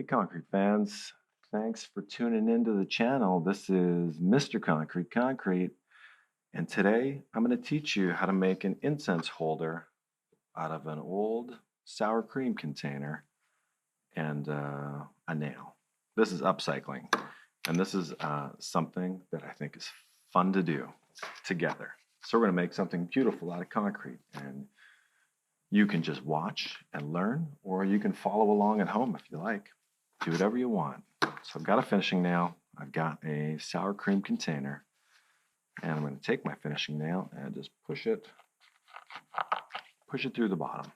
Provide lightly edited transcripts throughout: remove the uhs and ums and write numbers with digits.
Hey, concrete fans. Thanks for tuning into the channel. This is Mr. Concrete, and today I'm going to teach you how to make an incense holder out of an old sour cream container and a nail. This is upcycling, and this is something that I think is fun to do together. So we're going to make something beautiful out of concrete, and you can just watch and learn, or you can follow along at home if you like. Do whatever you want. So I've got a finishing nail, I've got a sour cream container, and I'm going to take my finishing nail and just push it through the bottom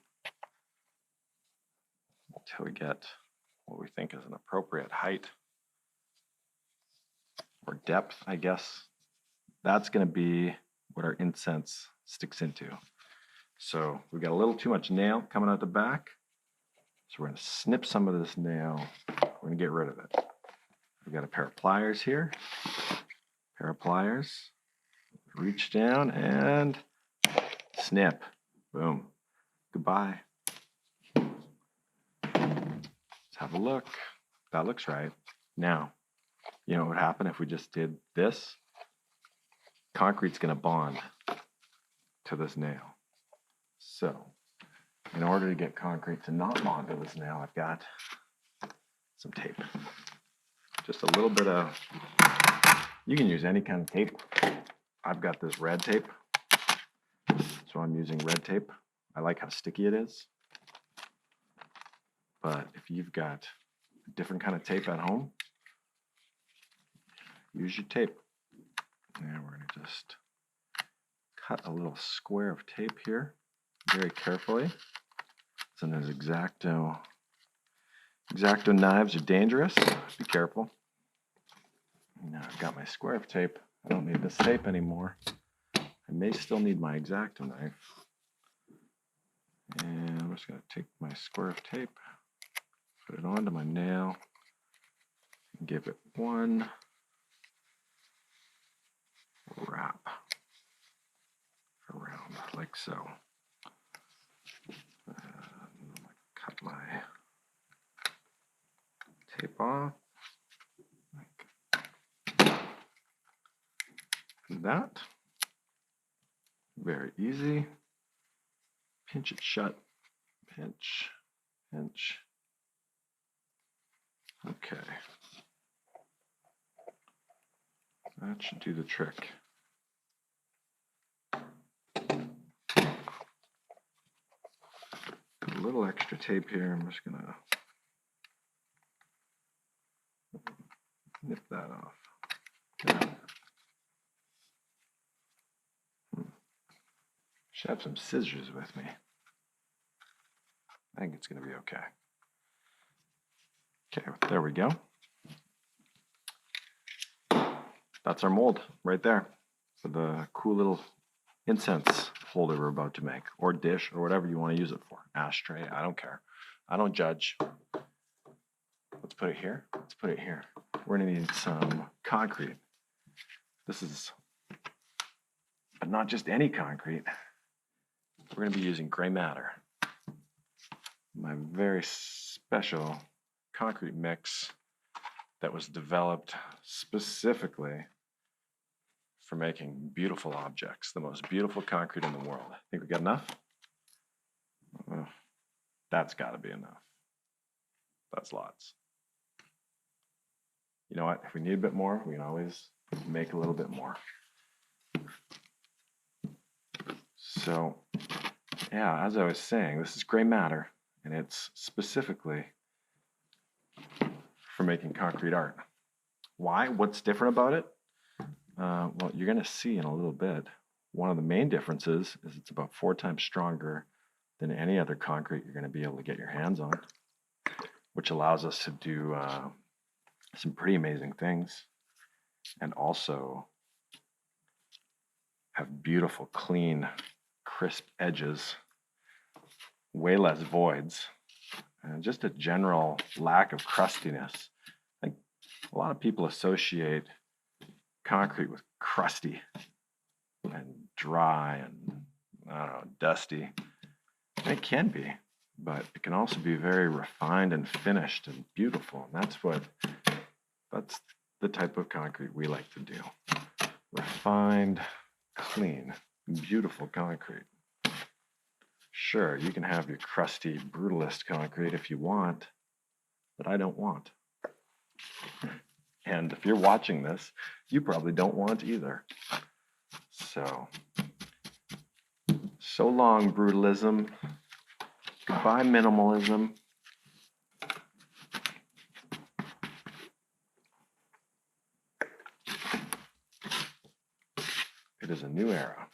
until we get what we think is an appropriate height or depth, I guess. That's going to be what our incense sticks into. So we've got a little too much nail coming out the back, so we're going to snip some of this nail. We're going to get rid of it. We've got a pair of pliers here. Pair of pliers. Reach down and snip. Boom. Goodbye. Let's have a look. That looks right. Now, you know what would happen if we just did this? Concrete's going to bond to this nail. So, in order to get concrete to not bond to this nail, I've got some tape. Just a little bit of, you can use any kind of tape. I've got this red tape, so I'm using red tape. I like how sticky it is. But if you've got a different kind of tape at home, use your tape. And we're going to just cut a little square of tape here very carefully. Sometimes X-Acto knives are dangerous. Be careful. Now I've got my square of tape. I don't need this tape anymore. I may still need my X-Acto knife. And I'm just going to take my square of tape, put it onto my nail, and give it one wrap around like so. I'm going to cut my tape off like that. Very easy. Pinch it shut. Pinch, pinch. Okay. That should do the trick. Got a little extra tape here. I'm just going to nip that off. Yeah. Should have some scissors with me. I think it's going to be okay. Okay, there we go. That's our mold right there for the cool little incense holder we're about to make, or dish, or whatever you want to use it for. Ashtray, I don't care. I don't judge. Let's put it here. Let's put it here. We're going to need some concrete. This is, but not just any concrete. We're going to be using gray matter. My very special concrete mix that was developed specifically for making beautiful objects, the most beautiful concrete in the world. Think we got enough? That's got to be enough. That's lots. You know what? If we need a bit more, we can always make a little bit more. So, yeah, as I was saying, this is gray matter, and it's specifically for making concrete art. Why? What's different about it? Well, you're going to see in a little bit. One of the main differences is it's about 4 times stronger than any other concrete you're going to be able to get your hands on, which allows us to do some pretty amazing things, and also have beautiful, clean, crisp edges, way less voids, and just a general lack of crustiness. I think a lot of people associate concrete with crusty and dry and, I don't know, dusty. And it can be, but it can also be very refined and finished and beautiful. And that's the type of concrete we like to do. Refined, clean, beautiful concrete. Sure, you can have your crusty brutalist concrete if you want, but I don't want. And if you're watching this, you probably don't want either. So long, brutalism. Goodbye, minimalism. It is a new era.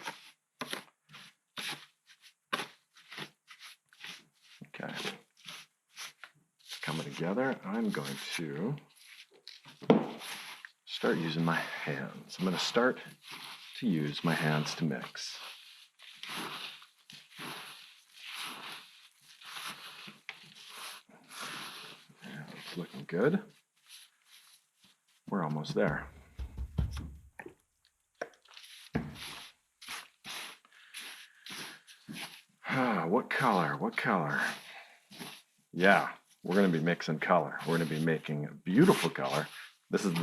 Okay. Coming together, I'm going to start using my hands. I'm going to start to use my hands to mix. Yeah, it's looking good. We're almost there. What color? What color? Yeah, we're going to be mixing color. We're going to be making a beautiful color. This is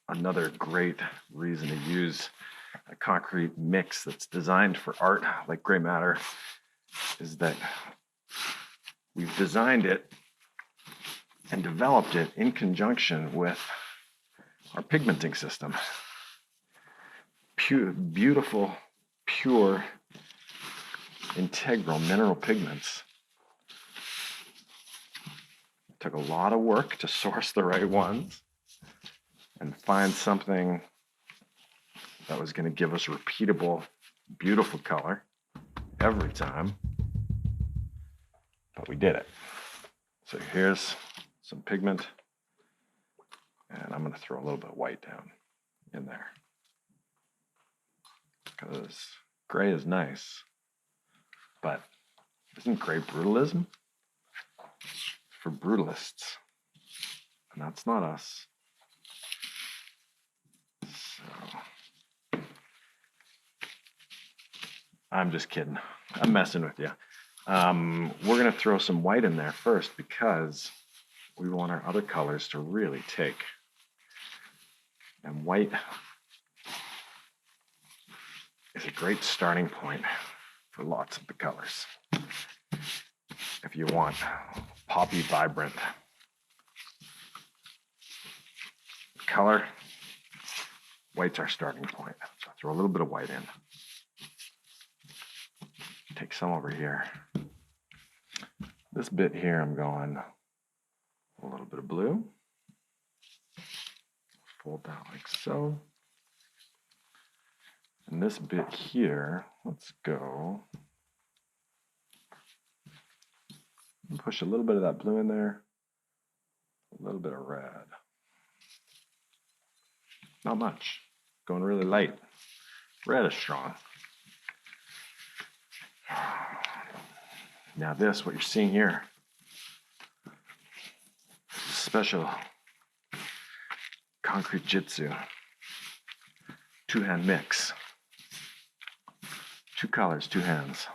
another great reason to use a concrete mix that's designed for art, like gray matter, is that we've designed it and developed it in conjunction with our pigmenting system. Beautiful, pure, integral mineral pigments. It took a lot of work to source the right ones and find something that was going to give us repeatable, beautiful color every time. But we did it. So here's some pigment, and I'm going to throw a little bit of white down in there because gray is nice, but isn't gray brutalism? For brutalists, and that's not us. So I'm just kidding. I'm messing with you. We're going to throw some white in there first because we want our other colors to really take. And white is a great starting point for lots of the colors. If you want poppy, vibrant color, white's our starting point. So throw a little bit of white in. Take some over here. This bit here, I'm going a little bit of blue. Fold that like so. And this bit here, let's go. Push a little bit of that blue in there. A little bit of red. Not much. Going really light. Red is strong. Now this, what you're seeing here, special concrete jitsu. Two-hand mix. Two colors, two hands.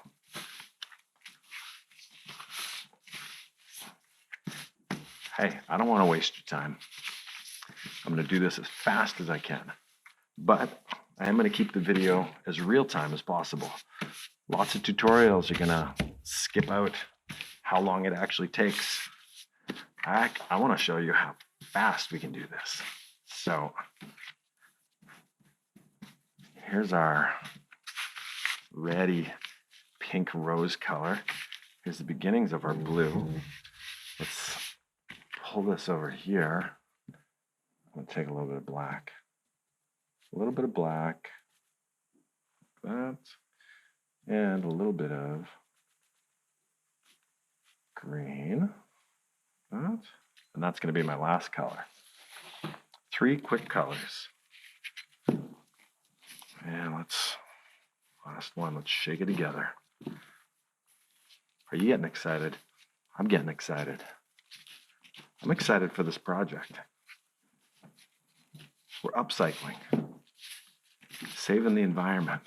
Hey, I don't want to waste your time. I'm going to do this as fast as I can, but I am going to keep the video as real time as possible. Lots of tutorials are going to skip out how long it actually takes. I want to show you how fast we can do this. So here's our ready pink rose color. Here's the beginnings of our blue. Let's pull this over here. I'm going to take a little bit of black. A little bit of black. That. And a little bit of green. That. And that's going to be my last color. 3 quick colors. And last one, let's shake it together. Are you getting excited? I'm getting excited. I'm excited for this project. We're upcycling, saving the environment.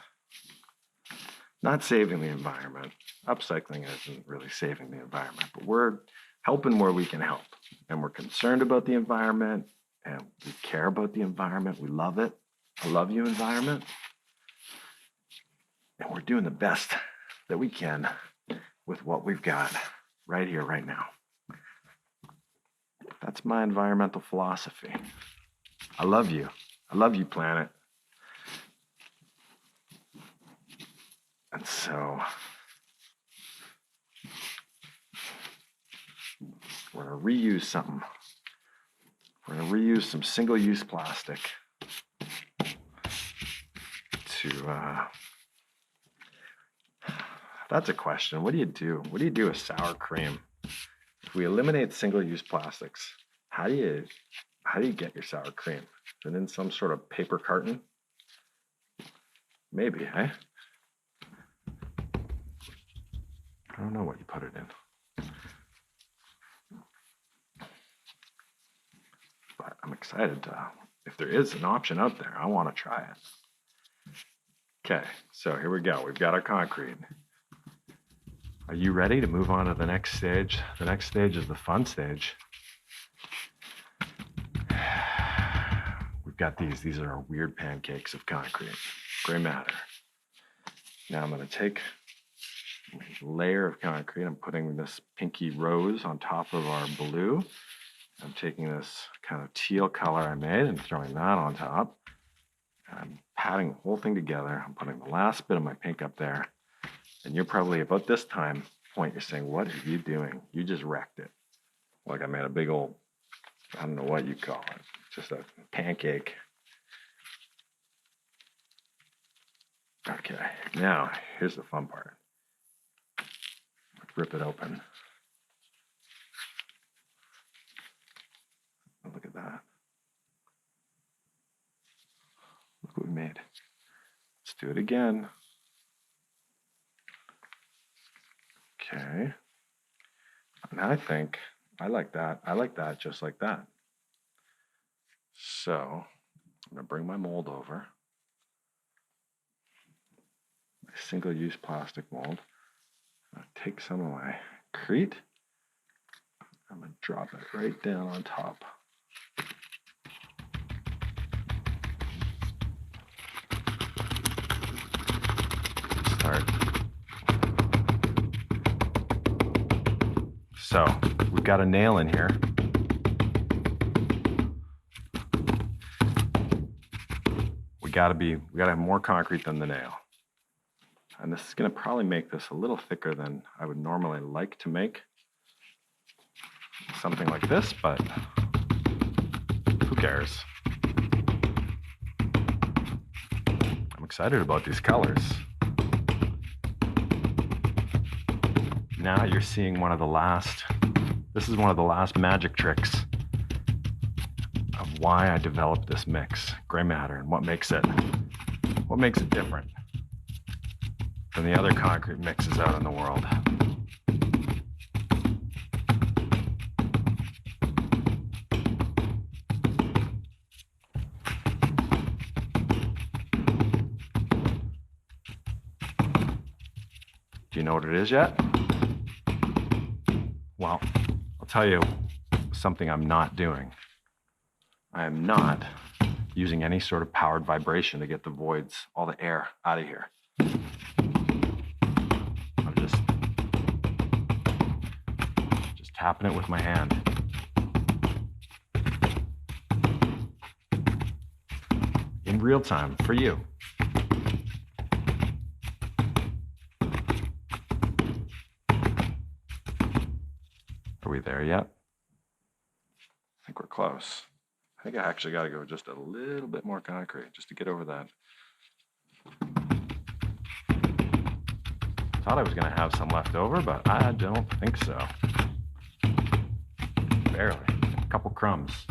Not saving the environment. Upcycling isn't really saving the environment, but we're helping where we can help. And we're concerned about the environment and we care about the environment. We love it. I love you, environment. And we're doing the best that we can with what we've got right here, right now. That's my environmental philosophy. I love you. I love you, planet. And so we're going to reuse something. We're going to reuse some single-use plastic to, that's a question. What do you do? What do you do with sour cream? If we eliminate single-use plastics, how do you get your sour cream? Is it in some sort of paper carton? Maybe, eh? I don't know what you put it in. But I'm excited to, if there is an option out there, I want to try it. Okay, so here we go. We've got our concrete. Are you ready to move on to the next stage? The next stage is the fun stage. We've got these. These are our weird pancakes of concrete. Gray matter. Now I'm going to take a layer of concrete. I'm putting this pinky rose on top of our blue. I'm taking this kind of teal color I made and throwing that on top. I'm patting the whole thing together. I'm putting the last bit of my pink up there. And you're probably, about this point, you're saying, what are you doing? You just wrecked it. Like I made a big old, I don't know what you call it, just a pancake. Okay, now here's the fun part. Rip it open. Look at that. Look what we made. Let's do it again. Okay. And I think I like that. I like that just like that. So I'm going to bring my mold over. My single-use plastic mold. I'm going to take some of my concrete. I'm going to drop it right down on top. Start. So we've got a nail in here. We gotta have more concrete than the nail. And this is gonna probably make this a little thicker than I would normally like to make something like this, but who cares? I'm excited about these colors. Now you're seeing this is one of the last magic tricks of why I developed this mix, gray matter, and what makes it different than the other concrete mixes out in the world. Do you know what it is yet? Well, I'll tell you something I'm not doing. I am not using any sort of powered vibration to get the voids, all the air out of here. I'm just tapping it with my hand. In real time for you. Are we there yet? I think we're close. I think I actually got to go just a little bit more concrete just to get over that. Thought I was going to have some left over, but I don't think so. Barely. A couple crumbs.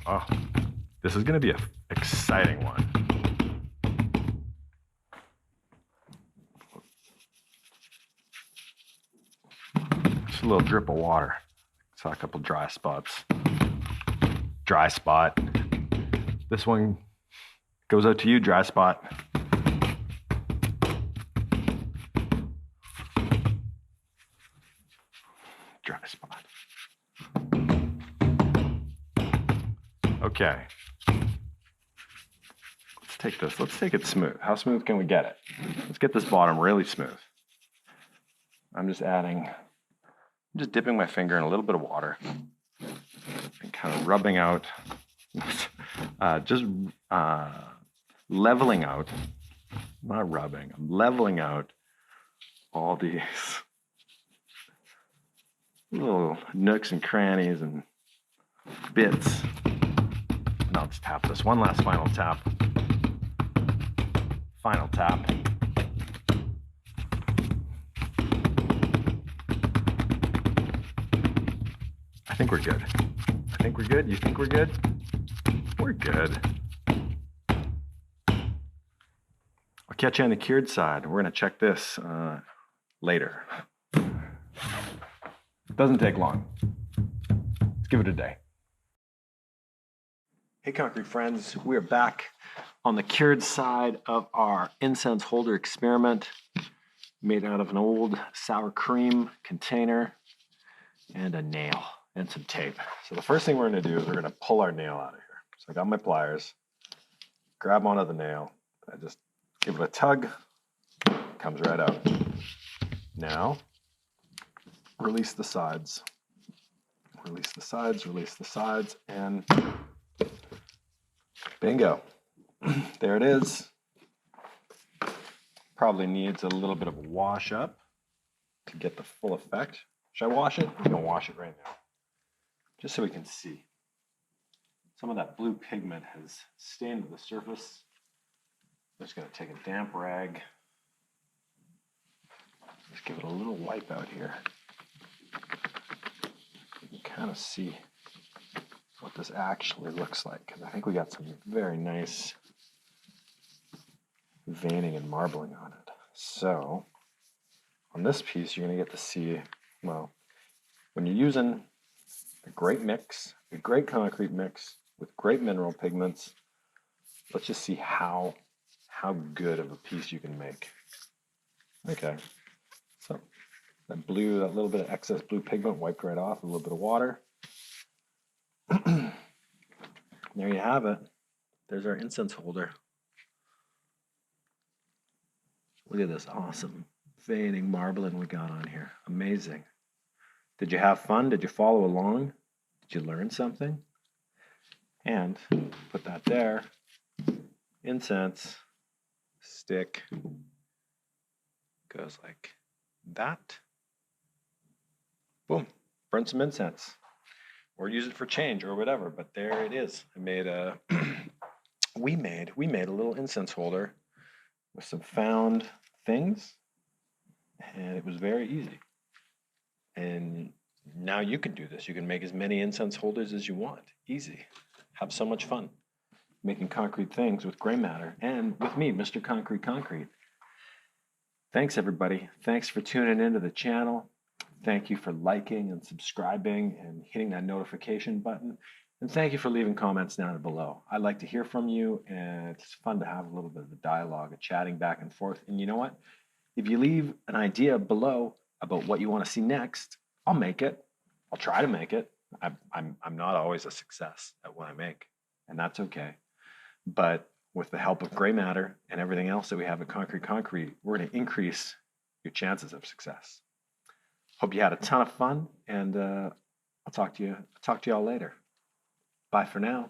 Oh, this is going to be an exciting one. Just a little drip of water. Saw a couple dry spots. Dry spot. This one goes out to you, dry spot. Dry spot. Okay. Let's take this. Let's take it smooth. How smooth can we get it? Let's get this bottom really smooth. I'm just dipping my finger in a little bit of water and kind of rubbing out, leveling out, not rubbing, I'm leveling out all these little nooks and crannies and bits. And I'll just tap this one last final tap. Final tap. I think we're good. I think we're good. You think we're good? We're good. I'll catch you on the cured side. We're going to check this later. It doesn't take long. Let's give it a day. Hey, concrete friends. We are back on the cured side of our incense holder experiment, made out of an old sour cream container and a nail and some tape. So the first thing we're going to do is we're going to pull our nail out of here. So I got my pliers, grab onto the nail, I just give it a tug, comes right out. Now, release the sides. Release the sides, and bingo. There it is. Probably needs a little bit of a wash up to get the full effect. Should I wash it? I'm going to wash it right now, just so we can see. Some of that blue pigment has stained the surface. I'm just going to take a damp rag. Just give it a little wipe out here. You can kind of see what this actually looks like, because I think we got some very nice veining and marbling on it. So on this piece, you're going to get to see, well, when you're using a great mix, a great concrete mix with great mineral pigments, let's just see how good of a piece you can make. Okay, so that little bit of excess blue pigment wiped right off, a little bit of water. There you have it. There's our incense holder. Look at this awesome veining, marbling we got on here. Amazing. Did you have fun? Did you follow along? Did you learn something? And put that there. Incense stick goes like that. Boom. Burn some incense. Or use it for change or whatever, but there it is. I made a we made a little incense holder with some found things, and it was very easy. And now you can do this. You can make as many incense holders as you want. Easy. Have so much fun making concrete things with gray matter and with me, Mr. Concrete. Thanks, everybody. Thanks for tuning into the channel. Thank you for liking and subscribing and hitting that notification button. And thank you for leaving comments down below. I like to hear from you, and it's fun to have a little bit of a dialogue, a chatting back and forth. And you know what? If you leave an idea below about what you want to see next, I'll make it. I'll try to make it. I'm not always a success at what I make, and that's okay. But with the help of gray matter and everything else that we have at Concrete, we're going to increase your chances of success. Hope you had a ton of fun, and I'll talk to you all later. Bye for now.